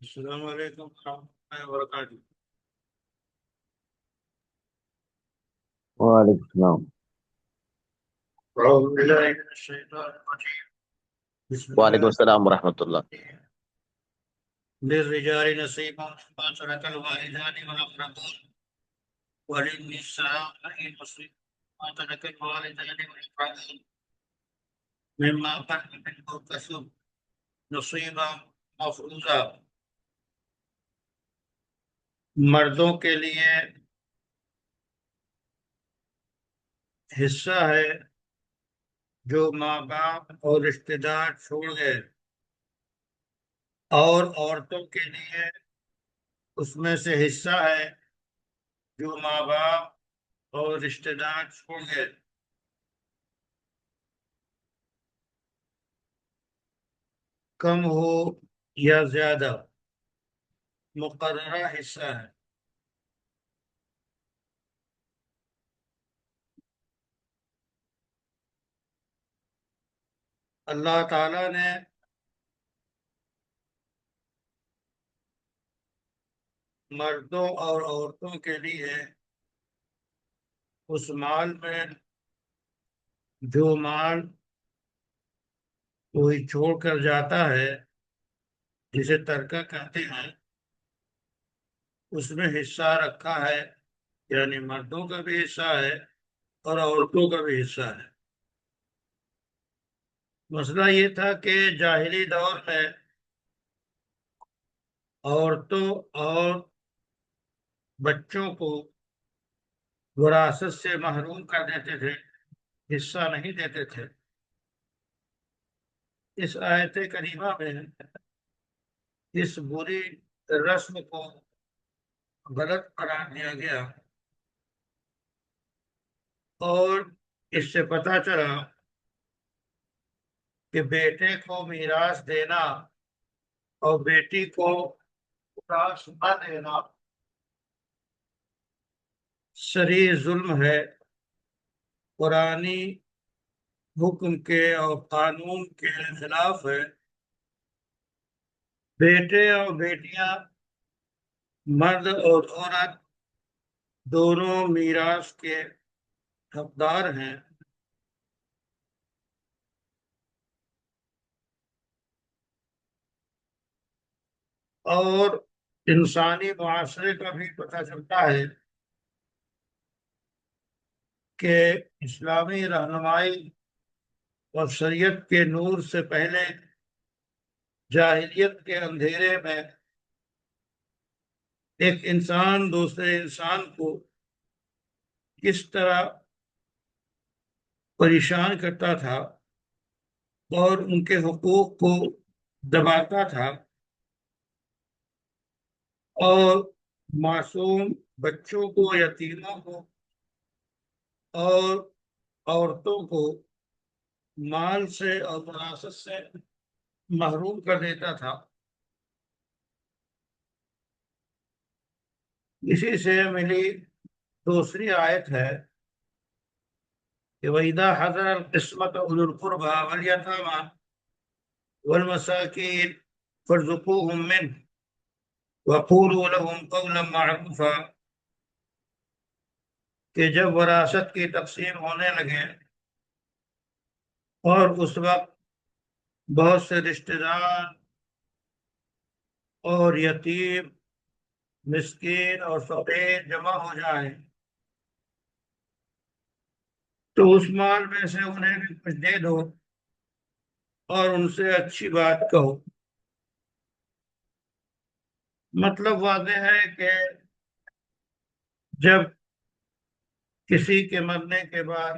السلام علیکم ورحمۃ اللہ وبرکاتہ۔ وعلیکم السلام۔ اعوذ باللہ من الشیطان الرجیم، بسم وعلیکم اللہ السلام ورحمۃ اللہ۔ الرحمن الرحیم۔ للرجال نصیب مما ترک الوالدان والاقربون وللنساء نصیب مما ترک الوالدان والاقربون مما قل منه وكثر نصیبا مفروضا۔ مردوں کے لیے حصہ ہے جو ماں باپ اور رشتہ دار چھوڑ گئے، اور عورتوں کے لیے اس میں سے حصہ ہے جو ماں باپ اور رشتہ دار چھوڑ گئے، کم ہو یا زیادہ، مقررہ حصہ ہے۔ اللہ تعالی نے مردوں اور عورتوں کے لیے اس مال میں جو مال کوئی چھوڑ کر جاتا ہے، جسے ترکہ کہتے ہیں، اس میں حصہ رکھا ہے، یعنی مردوں کا بھی حصہ ہے اور عورتوں کا بھی حصہ ہے۔ مسئلہ یہ تھا کہ جاہلی دور میں عورتوں اور بچوں کو وراثت سے محروم کر دیتے تھے، حصہ نہیں دیتے تھے۔ اس آیت کریمہ میں اس بری رسم کو غلط قرار دیا گیا، اور اس سے پتہ چلا کہ بیٹے کو میراث دینا اور بیٹی کو میراث نہ دینا صریح ظلم ہے، قرآنی حکم کے اور قانون کے خلاف ہے۔ بیٹے اور بیٹیاں، مرد اور عورت دونوں میراث کے حقدار ہیں، اور انسانی معاشرے کا بھی پتہ چلتا ہے کہ اسلامی رہنمائی اور شریعت کے نور سے پہلے جاہلیت کے اندھیرے میں ایک انسان دوسرے انسان کو کس طرح پریشان کرتا تھا اور ان کے حقوق کو دباتا تھا، اور معصوم بچوں کو، یتیموں کو اور عورتوں کو مال سے اور وراثت سے محروم کر دیتا تھا۔ اسی سے ملی دوسری آیت ہے کہ وَإِذَا حَضَرَ الْقِسْمَةَ أُولُو الْقُرْبَى وَالْيَتَامَى وَالْمَسَاكِينَ فَارْزُقُوهُم مِّنْهُ وَقُولُوا لَهُمْ قَوْلًا مَّعْرُوفًا، کہ جب وراثت کی تقسیم ہونے لگے اور اس وقت بہت سے رشتہ دار اور یتیم، مسکین اور فقیر جمع ہو جائیں، تو اس مال میں سے انہیں بھی کچھ دے دو اور ان سے اچھی بات کہو۔ مطلب واضح ہے کہ جب کسی کے مرنے کے بعد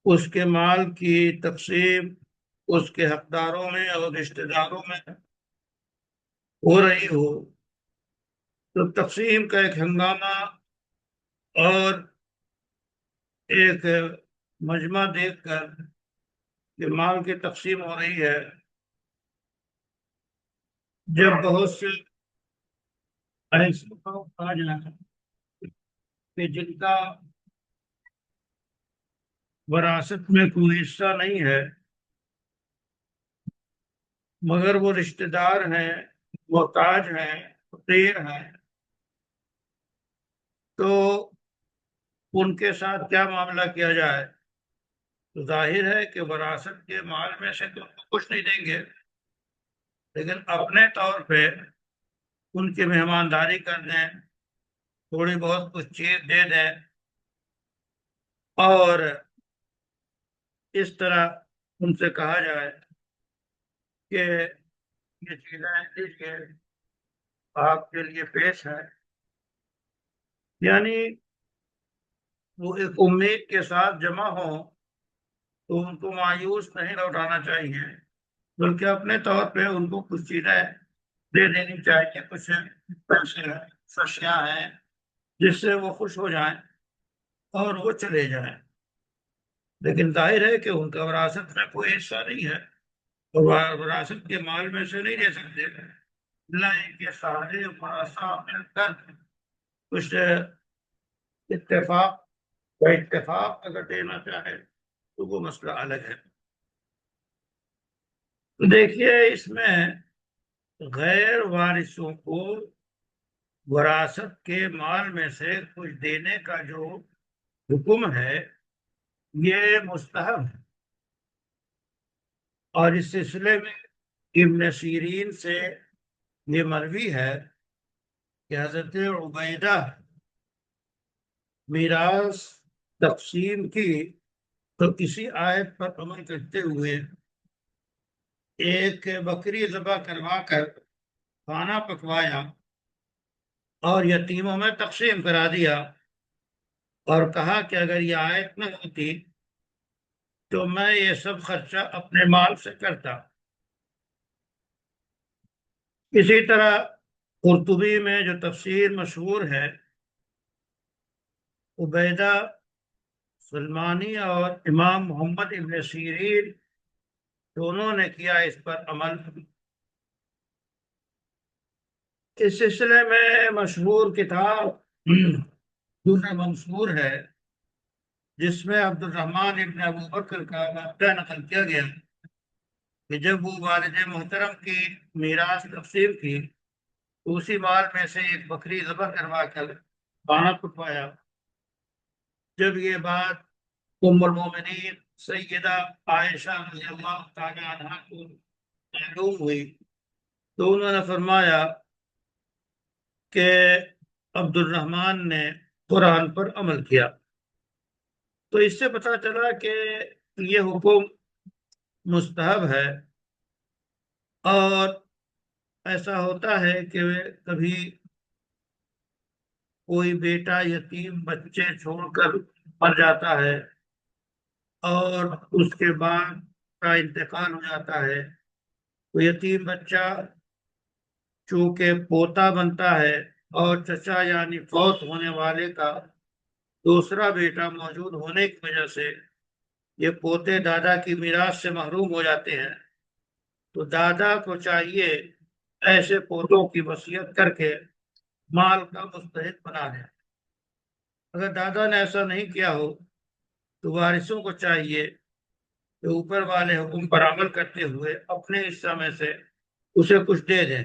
اس کے مال کی تقسیم اس کے حقداروں میں اور رشتہ داروں میں ہو رہی ہو، تو تقسیم کا ایک ہنگامہ اور ایک مجمع دیکھ کر کہ مال کی تقسیم ہو رہی ہے، جب بہت سے ایسے لوگ آ جائیں کہ جن کا وراثت میں کوئی حصہ نہیں ہے، مگر وہ رشتہ دار ہیں محتاج ہیں، فقیر ہیں، تو ان کے ساتھ کیا معاملہ کیا جائے؟ تو ظاہر ہے کہ وراثت کے مال میں سے تو کچھ نہیں دیں گے، لیکن اپنے طور پہ ان کی مہمانداری کر دیں، تھوڑی بہت کچھ چیز دے دیں، اور اس طرح ان سے کہا جائے کہ یہ چیزیں لیجیے، آپ کے لیے پیش ہے۔ یعنی وہ ایک امید کے ساتھ جمع ہوں، تو ان کو مایوس نہیں لوٹانا چاہیے، بلکہ اپنے طور پہ ان کو کچھ چیزیں دے دینی چاہیے، کچھ پیسے ہیں، اشیاء ہیں، جس سے وہ خوش ہو جائیں اور وہ چلے جائیں۔ لیکن ظاہر ہے کہ ان کا وراثت میں کوئی حصہ نہیں ہے، اور وراثت کے مال میں سے نہیں دے سکتے، اللہ کے سارے ورثاء مل کر کچھ اتفاق و اتفاق اگر دینا چاہے تو وہ مسئلہ الگ ہے۔ تو دیکھیے، اس میں غیر وارثوں کو وراثت کے مال میں سے کچھ دینے کا جو حکم ہے، یہ مستحب ہے، اور اس سلسلے میں ابن سیرین سے یہ مروی ہے کہ حضرت عبیدہ میراث تقسیم کی تو کسی آیت پر عمل کرتے ہوئے ایک بکری ذبح کروا کر کھانا پکوایا اور یتیموں میں تقسیم کرا دیا، اور کہا کہ اگر یہ آیت نہ ہوتی تو میں یہ سب خرچہ اپنے مال سے کرتا۔ اسی طرح قرطبی میں جو تفسیر مشہور ہے، عبیدہ سلمانی اور امام محمد ابن سیرین دونوں نے کیا اس پر عمل۔ اس سلسلے میں مشہور کتاب درر منصور ہے، جس میں عبد الرحمن ابن ابو بکر کا واقعہ نقل کیا گیا کہ جب وہ والد محترم کی میراث تقسیم کی تو اسی مال میں سے ایک بکری ذبح کروا کر کھانا پکوایا۔ جب یہ بات ام المومنین سیدہ عائشہ رضی اللہ تعالی عنہا کو معلوم ہوئی تو انہوں نے فرمایا کہ عبد الرحمن نے قرآن پر عمل کیا۔ تو اس سے پتہ چلا کہ یہ حکم مستحب ہے، اور ایسا ہوتا ہے کہ کبھی کوئی بیٹا یتیم بچے چھوڑ کر مر جاتا ہے اور اس کے بعد کا انتقال ہو جاتا ہے، تو یتیم بچہ چونکہ پوتا بنتا ہے، اور چچا یعنی فوت ہونے والے کا دوسرا بیٹا موجود ہونے کی وجہ سے یہ پوتے دادا کی میراث سے محروم ہو جاتے ہیں، تو دادا کو چاہیے ایسے پوتوں کی وصیت کر کے مال کا مستحق بنا دیں۔ اگر دادا نے ایسا نہیں کیا ہو تو وارثوں کو چاہیے کہ اوپر والے حکم پر عمل کرتے ہوئے اپنے حصہ میں سے اسے کچھ دے دیں۔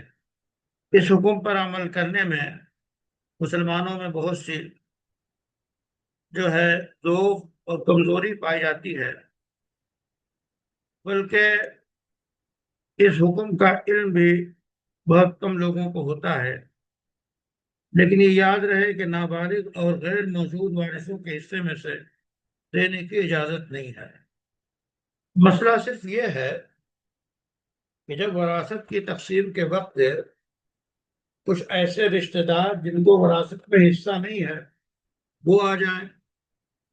اس حکم پر عمل کرنے میں مسلمانوں میں بہت سی جو ہے ضعف اور کمزوری پائی جاتی ہے، بلکہ اس حکم کا علم بھی بہت کم لوگوں کو ہوتا ہے۔ لیکن یہ یاد رہے کہ نابالغ اور غیر موجود وارثوں کے حصے میں سے دینے کی اجازت نہیں ہے۔ مسئلہ صرف یہ ہے کہ جب وراثت کی تقسیم کے وقت کچھ ایسے رشتہ دار جن کو وراثت میں حصہ نہیں ہے وہ آ جائیں،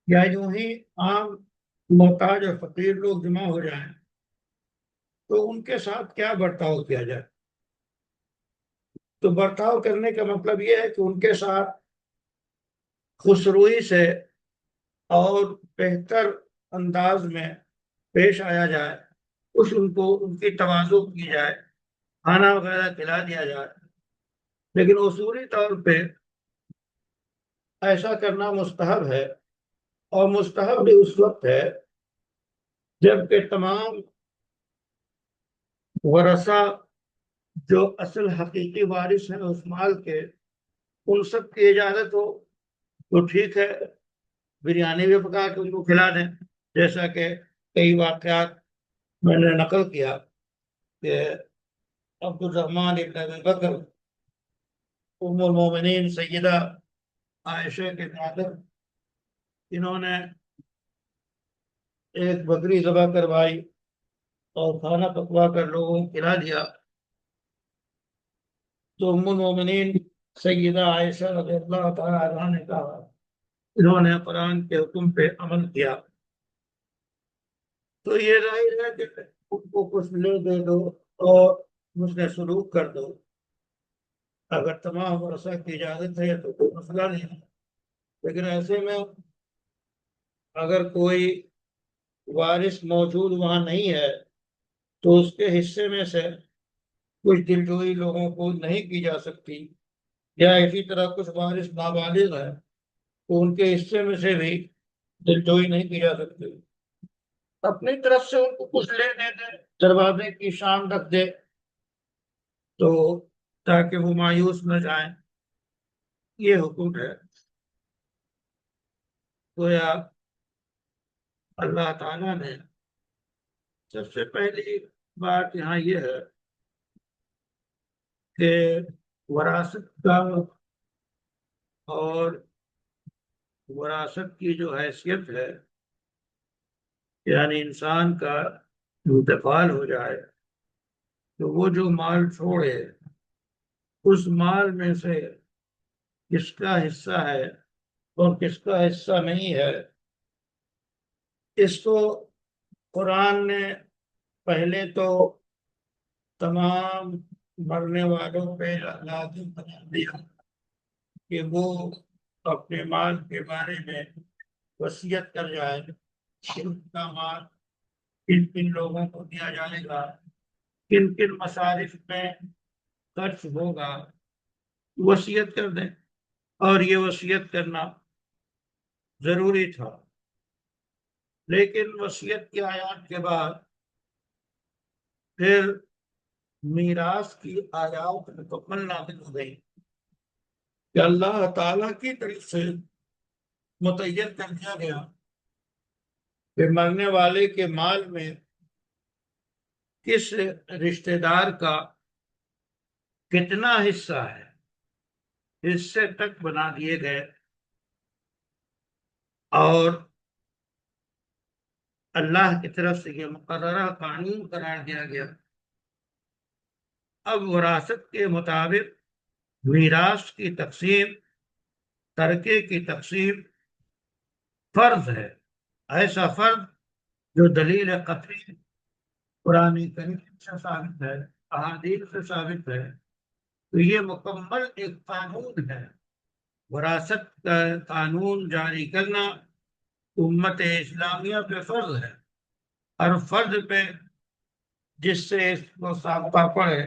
یا یوں ہی عام محتاج اور فقیر لوگ جمع ہو جائیں، تو ان کے ساتھ کیا برتاؤ کیا جائے؟ تو برتاؤ کرنے کا مطلب یہ ہے کہ ان کے ساتھ خسروئی سے اور بہتر انداز میں پیش آیا جائے، کچھ ان کو ان کی تواضع کی جائے، کھانا وغیرہ کھلا دیا جائے، لیکن اصولی طور پہ ایسا کرنا مستحب ہے، اور مستحب بھی اس وقت ہے جب کہ تمام ورثہ جو اصل حقیقی وارث ہیں اس مال کے، ان سب کی اجازت ہو تو ٹھیک ہے، بریانی بھی پکا کے ان کو کھلا دیں، جیسا کہ کئی واقعات میں نے نقل کیا کہ عبد الرحمن ابن ابی بکر، ام المومنین سیدہ عائشہ کے فادر، انہوں نے ایک بکری ذبح کروائی اور کھانا پکوا کر لوگوں کو کھلا دیا، تو ام المومنین سیدہ عائشہ رضی اللہ تعالی عنہا نے کہا، انہوں نے قرآن کے حکم پہ عمل کیا، تو یہ ظاہر ہے کہ ان کو کچھ لے دے دو اور مجھ سے سلوک کر دو، اگر تمام ورثہ کی اجازت ہے تو کوئی مسئلہ نہیں ہے، لیکن ایسے میں اگر کوئی وارث موجود وہاں نہیں ہے تو اس کے حصے میں سے کچھ دلجوئی لوگوں کو نہیں کی جا سکتی، یا اسی طرح کچھ وارث نابالغ ہے تو ان کے حصے میں سے بھی دلجوئی نہیں کی جا سکتی، اپنی طرف سے ان کو کچھ لے دے دے، دروازے کی شام رکھ دے، تو تاکہ وہ مایوس نہ جائیں، یہ حکم ہے۔ گویا اللہ تعالیٰ نے سب سے پہلی بات یہاں یہ ہے کہ وراثت کا اور وراثت کی جو حیثیت ہے، یعنی انسان کا انتقال ہو جائے تو وہ جو مال چھوڑے اس مال میں سے کس کا حصہ ہے اور کس کا حصہ نہیں ہے، اس کو قرآن نے پہلے تو تمام مرنے والوں پہ لازم بنا دیا کہ وہ اپنے مال کے بارے میں وصیت کر جائے، کن کا مال کن کن لوگوں کو دیا جائے گا، کن کن مصارف میں خرچ ہوگا، وصیت کر دیں، اور یہ وصیت کرنا ضروری تھا، لیکن وصیت کی آیات کے بعد پھر میراث کی آیات مکمل نازل ہو گئی کہ اللہ تعالیٰ کی طرف سے متعین کر دیا گیا کہ مرنے والے کے مال میں کس رشتہ دار کا کتنا حصہ ہے، حصے تک بنا دیے گئے، اور اللہ کی طرف سے یہ مقررہ قانون قرار دیا گیا۔ اب وراثت کے مطابق میراث کی تقسیم، ترکے کی تقسیم فرض ہے، ایسا فرض جو دلیل قطعی قرآن کریم سے ثابت ہے، احادیث سے ثابت ہے، تو یہ مکمل ایک قانون ہے۔ وراثت کا قانون جاری کرنا امت اسلامیہ پہ فرض ہے، ہر فرد پہ جس سے اس کو سابقہ پڑے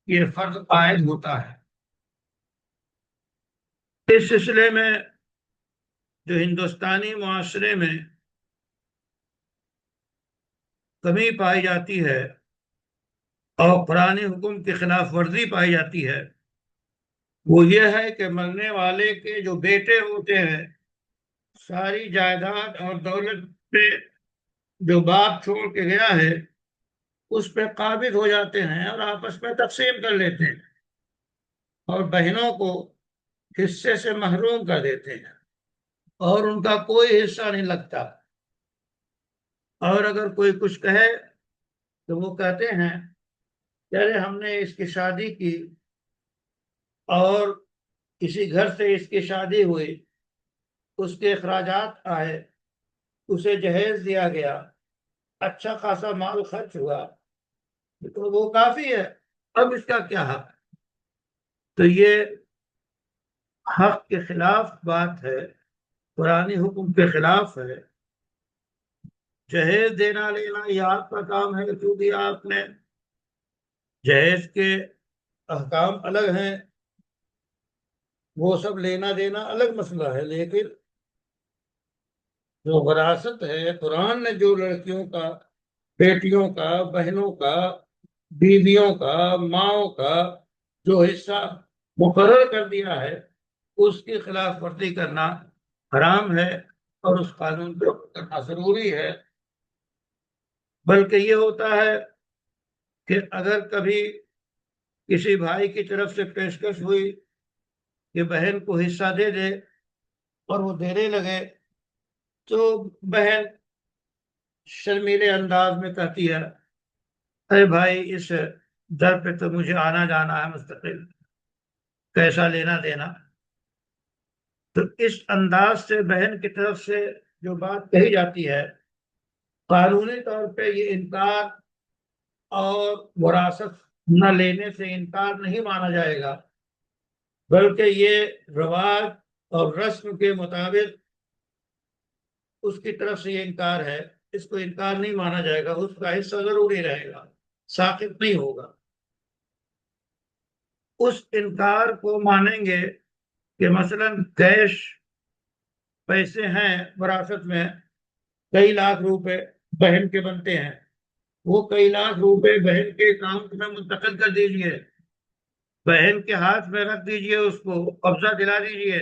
یہ فرض عائد ہوتا ہے۔ اس سلسلے میں جو ہندوستانی معاشرے میں کمی پائی جاتی ہے اور قرآن حکم کی خلاف ورزی پائی جاتی ہے، وہ یہ ہے کہ مرنے والے کے جو بیٹے ہوتے ہیں ساری جائیداد اور دولت پہ جو باپ چھوڑ کے گیا ہے اس پہ قابض ہو جاتے ہیں اور آپس میں تقسیم کر لیتے ہیں، اور بہنوں کو حصے سے محروم کر دیتے ہیں اور ان کا کوئی حصہ نہیں لگتا، اور اگر کوئی کچھ کہے تو وہ کہتے ہیں کہ ارے ہم نے اس کی شادی کی اور کسی گھر سے اس کی شادی ہوئی، اس کے اخراجات آئے، اسے جہیز دیا گیا، اچھا خاصا مال خرچ ہوا، تو وہ کافی ہے، اب اس کا کیا حق؟ تو یہ حق کے خلاف بات ہے، قرآن حکم کے خلاف ہے۔ جہیز دینا لینا یہ آپ کا کام ہے، کیوں دیا آپ نے، جہیز کے احکام الگ ہیں، وہ سب لینا دینا الگ مسئلہ ہے، لیکن جو وراثت ہے، قرآن نے جو لڑکیوں کا، بیٹیوں کا، بہنوں کا بیویوں کا، ماؤں کا جو حصہ مقرر کر دیا ہے اس کی خلاف ورزی کرنا حرام ہے اور اس قانون کو کرنا ضروری ہے۔ بلکہ یہ ہوتا ہے کہ اگر کبھی کسی بھائی کی طرف سے پیشکش ہوئی کہ بہن کو حصہ دے دے اور وہ دینے لگے تو بہن شرمیلے انداز میں کہتی ہے ارے بھائی اس در پہ تو مجھے آنا جانا ہے مستقل، کیسا لینا دینا۔ تو اس انداز سے بہن کی طرف سے جو بات کہی جاتی ہے قانونی طور پہ یہ انکار اور وراثت نہ لینے سے انکار نہیں مانا جائے گا، بلکہ یہ رواج اور رسم کے مطابق اس کی طرف سے یہ انکار ہے، اس کو انکار نہیں مانا جائے گا، اس کا حصہ ضروری رہے گا، ساقط نہیں ہوگا۔ اس انکار کو مانیں گے کہ مثلا کیش پیسے ہیں وراثت میں، کئی لاکھ روپے بہن کے بنتے ہیں، وہ کئی لاکھ روپے بہن کے اکاؤنٹ میں منتقل کر دیجئے، بہن کے ہاتھ میں رکھ دیجئے، اس کو قبضہ دلا دیجئے،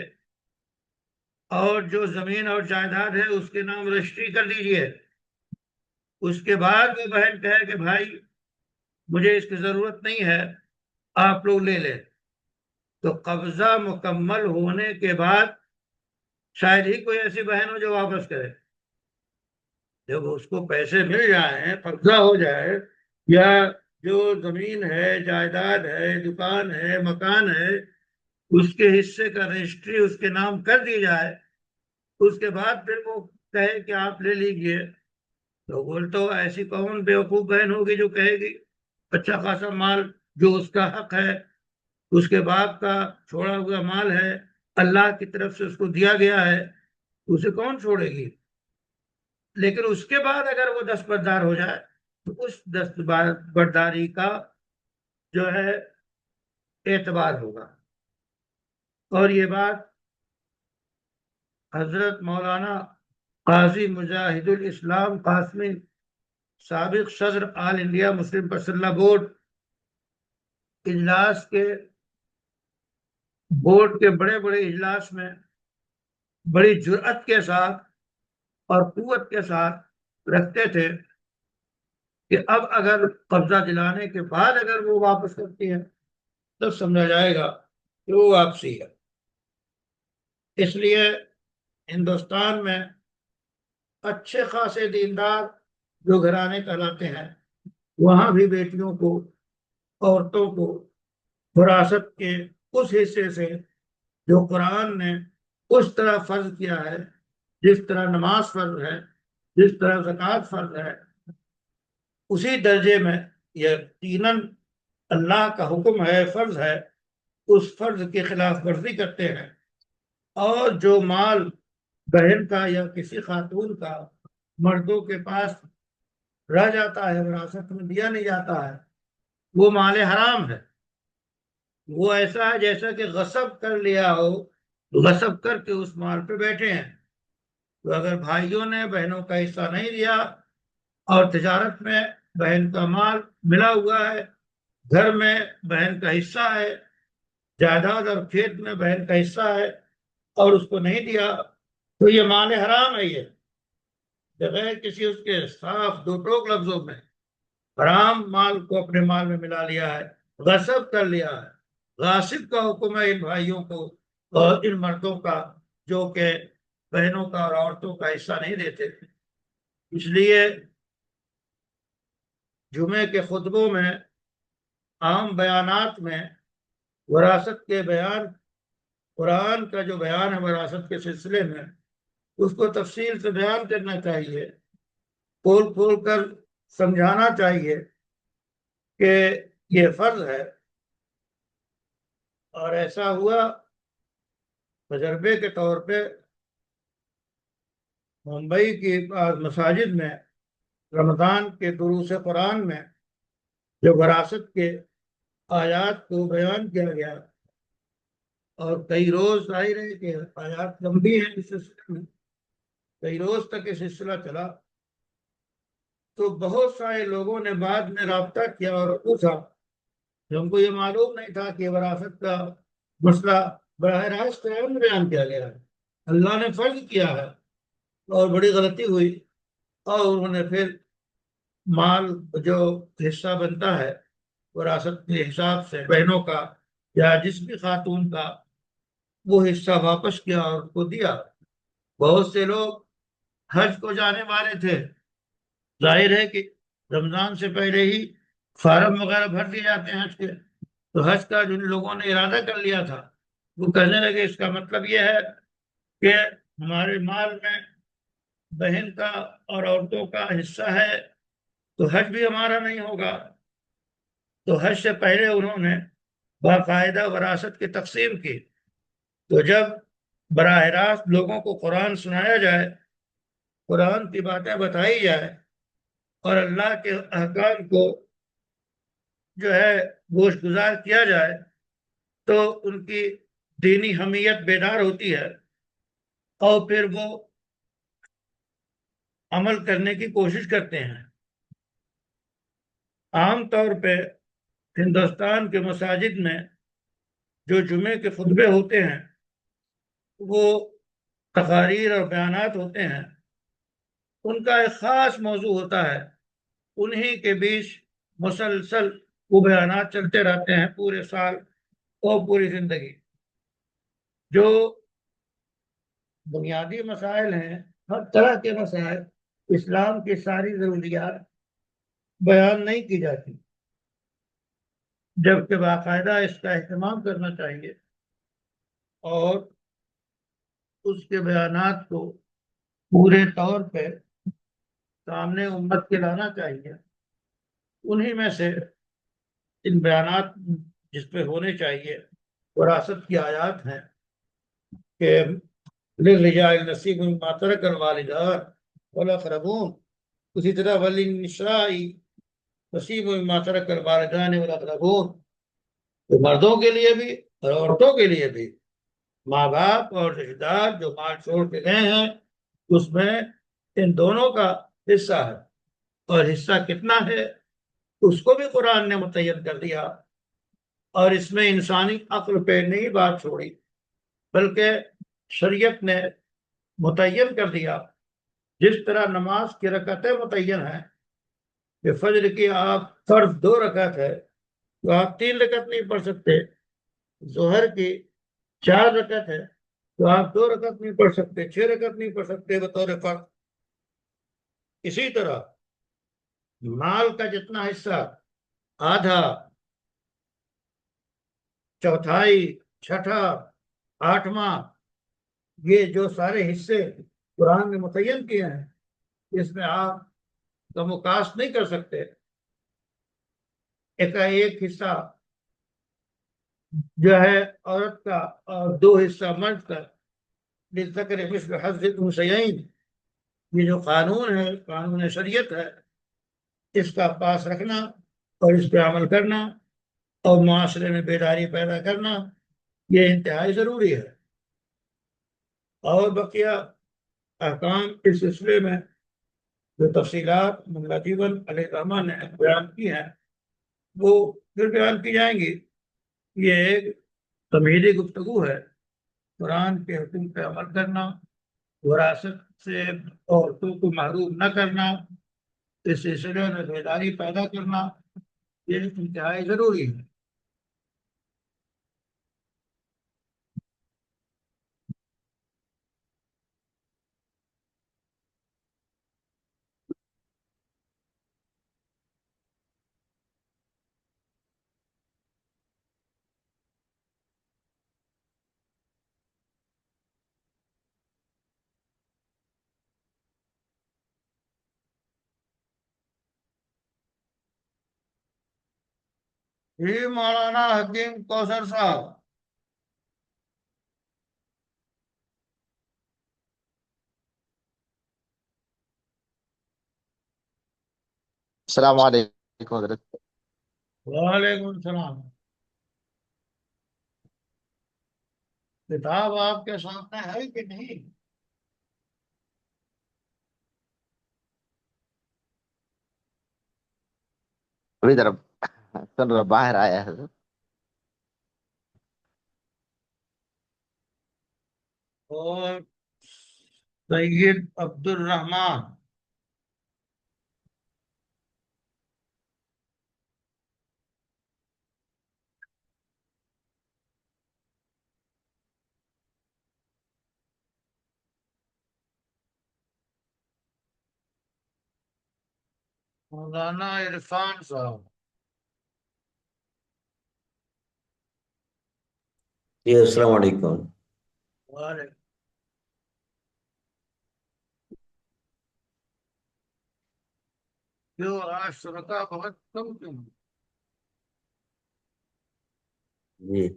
اور جو زمین اور جائیداد ہے اس کے نام رجسٹری کر دیجئے۔ اس کے بعد وہ بہن کہے کہ بھائی مجھے اس کی ضرورت نہیں ہے، آپ لوگ لے لیں، تو قبضہ مکمل ہونے کے بعد شاید ہی کوئی ایسی بہن ہو جو واپس کرے۔ جب اس کو پیسے مل جائیں، قبضہ ہو جائے، یا جو زمین ہے، جائیداد ہے، دکان ہے، مکان ہے، اس کے حصے کا رجسٹری اس کے نام کر دی جائے، اس کے بعد پھر وہ کہے کہ آپ لے لیجئے، تو بول تو ایسی کون بیوقوف بہن ہوگی جو کہے گی اچھا خاصا مال جو اس کا حق ہے، اس کے باپ کا چھوڑا ہوا مال ہے، اللہ کی طرف سے اس کو دیا گیا ہے، اسے کون چھوڑے گی؟ لیکن اس کے بعد اگر وہ دستبردار ہو جائے تو اس دستبرداری کا جو ہے اعتبار ہوگا۔ اور یہ بات حضرت مولانا قاضی مجاہد الاسلام قاسمی، سابق صدر آل انڈیا مسلم پرسنل بورڈ اجلاس کے بورڈ کے بڑے بڑے اجلاس میں بڑی جرأت کے ساتھ اور قوت کے ساتھ رکھتے تھے کہ اب اگر قبضہ دلانے کے بعد اگر وہ واپس کرتی ہے تب سمجھا جائے گا کہ وہ واپسی ہے۔ اس لیے ہندوستان میں اچھے خاصے دیندار جو گھرانے کہلاتے ہیں وہاں بھی بیٹیوں کو، عورتوں کو وراثت کے اس حصے سے جو قرآن نے اس طرح فرض کیا ہے، جس طرح نماز فرض ہے، جس طرح زکوٰۃ فرض ہے، اسی درجے میں یقیناً اللہ کا حکم ہے، فرض ہے، اس فرض کی خلاف ورزی کرتے ہیں، اور جو مال بہن کا یا کسی خاتون کا مردوں کے پاس رہ جاتا ہے، وراثت میں دیا نہیں جاتا ہے، وہ مال حرام ہے۔ وہ ایسا ہے جیسا کہ غصب کر لیا ہو، غصب کر کے اس مال پہ بیٹھے ہیں۔ تو اگر بھائیوں نے بہنوں کا حصہ نہیں دیا اور تجارت میں بہن کا مال ملا ہوا ہے، گھر میں بہن کا حصہ ہے، جائیداد اور کھیت میں بہن کا حصہ ہے، اور اس کو نہیں دیا تو یہ مال حرام ہے۔ یہ بغیر کسی اس کے صاف دو ٹوک لفظوں میں حرام مال کو اپنے مال میں ملا لیا ہے، غصب کر لیا ہے۔ غاصب کا حکم ہے ان بھائیوں کو اور ان مردوں کا جو کہ بہنوں کا اور عورتوں کا حصہ نہیں دیتے۔ اس لیے جمعے کے خطبوں میں، عام بیانات میں وراثت کے بیان، قرآن کا جو بیان ہے وراثت کے سلسلے میں، اس کو تفصیل سے بیان کرنا چاہیے، کھول کھول کر سمجھانا چاہیے کہ یہ فرض ہے۔ اور ایسا ہوا تجربے کے طور پہ ممبئی کی مساجد میں رمضان کے دروس قرآن میں جو وراثت کے آیات کو بیان کیا گیا، اور کئی روز ظاہر ہے کہ آیات لمبی ہیں اس سلسلے میں، کئی روز تک یہ سلسلہ چلا، تو بہت سارے لوگوں نے بعد میں رابطہ کیا اور پوچھا کہ ہم کو یہ معلوم نہیں تھا کہ وراثت کا مسئلہ براہ راست قرآن میں بیان کیا گیا ہے، اللہ نے فرض کیا ہے، اور بڑی غلطی ہوئی، اور انہوں نے پھر مال جو حصہ بنتا ہے وراثت کے حساب سے بہنوں کا یا جس بھی خاتون کا، وہ حصہ واپس کیا اور کو دیا۔ بہت سے لوگ حج کو جانے والے تھے، ظاہر ہے کہ رمضان سے پہلے ہی فارم وغیرہ بھر دیے جاتے ہیں حج کے، تو حج کا جن لوگوں نے ارادہ کر لیا تھا وہ کہنے لگے اس کا مطلب یہ ہے کہ ہمارے مال میں بہن کا اور عورتوں کا حصہ ہے، تو حج بھی ہمارا نہیں ہوگا۔ تو حج سے پہلے انہوں نے باقاعدہ وراثت کی تقسیم کی۔ تو جب براہ راست لوگوں کو قرآن سنایا جائے، قرآن کی باتیں بتائی جائے، اور اللہ کے احکام کو جو ہے گوش گزار کیا جائے، تو ان کی دینی حمیت بیدار ہوتی ہے، اور پھر وہ عمل کرنے کی کوشش کرتے ہیں۔ عام طور پہ ہندوستان کے مساجد میں جو جمعے کے خطبے ہوتے ہیں، وہ تقاریر اور بیانات ہوتے ہیں، ان کا ایک خاص موضوع ہوتا ہے، انہی کے بیچ مسلسل وہ بیانات چلتے رہتے ہیں پورے سال اور پوری زندگی۔ جو بنیادی مسائل ہیں، ہر طرح کے مسائل، اسلام کی ساری ضروریات بیان نہیں کی جاتی، جبکہ باقاعدہ اس کا اہتمام کرنا چاہیے اور اس کے بیانات کو پورے طور پہ سامنے امت کے لانا چاہیے۔ انہی میں سے ان بیانات جس پہ ہونے چاہیے وراثت کی آیات ہیں کہ للرجال نصیب مما ترک الوالدان والاقربون، اسی طرح وللنساء نصیب مما ترک الوالدان والاقربون، تو مردوں کے لیے بھی اور عورتوں کے لیے بھی ماں باپ اور رشتے دار جو مال چھوڑ کے گئے ہیں، اس میں ان دونوں کا حصہ ہے، اور حصہ کتنا ہے اس کو بھی قرآن نے متعین کر دیا، اور اس میں انسانی عقل پہ نہیں بات چھوڑی، بلکہ شریعت نے متعین کر دیا۔ جس طرح نماز کی رکعتیں متعین ہیں کہ فجر کی آپ فرض 2 رکعت ہے تو آپ 3 رکعت نہیں پڑھ سکتے، ظہر کی 4 رکعت ہے تو آپ 2 رکعت نہیں پڑھ سکتے، 6 رکعت نہیں پڑھ سکتے بطور فرض۔ اسی طرح مال کا جتنا حصہ، آدھا، چوتھائی، چھٹا، آٹھواں، یہ جو سارے حصے قرآن نے متعین کیے ہیں، اس میں آپ کم و کاست نہیں کر سکتے۔ ایک حصہ جو ہے عورت کا اور 2 حصہ مرد کا، للذکر مثل حظ الانثیین، یہ جو قانون ہے، قانون شریعت ہے، اس کا پاس رکھنا اور اس پہ عمل کرنا اور معاشرے میں بیداری پیدا کرنا، یہ انتہائی ضروری ہے۔ اور بقیہ احکام اس سلسلے میں جو تفصیلات مولانا جیون علیہ الرحمٰ نے بیان کی ہیں، وہ پھر بیان کی جائیں گی۔ یہ ایک تمہیدی گفتگو ہے، قرآن کے حکم پہ عمل کرنا، وراثت سے عورتوں کو محروم نہ کرنا، اس سلسلے میں بیداری پیدا کرنا، یہ انتہائی ضروری ہے۔ جی مولانا حکیم کوثر صاحب۔ السلام علیکم حضرت۔ وعلیکم السلام۔ کتاب آپ کے سامنے ہے کہ نہیں؟ ادھر سن رہا باہر آیا ہے حضرت. اور سید عبد الرحمان. مولانا عرفان صاحب. جی السلام علیکم. وعلیکم. کیوں آج شرکا بہت کم کیوں؟ جی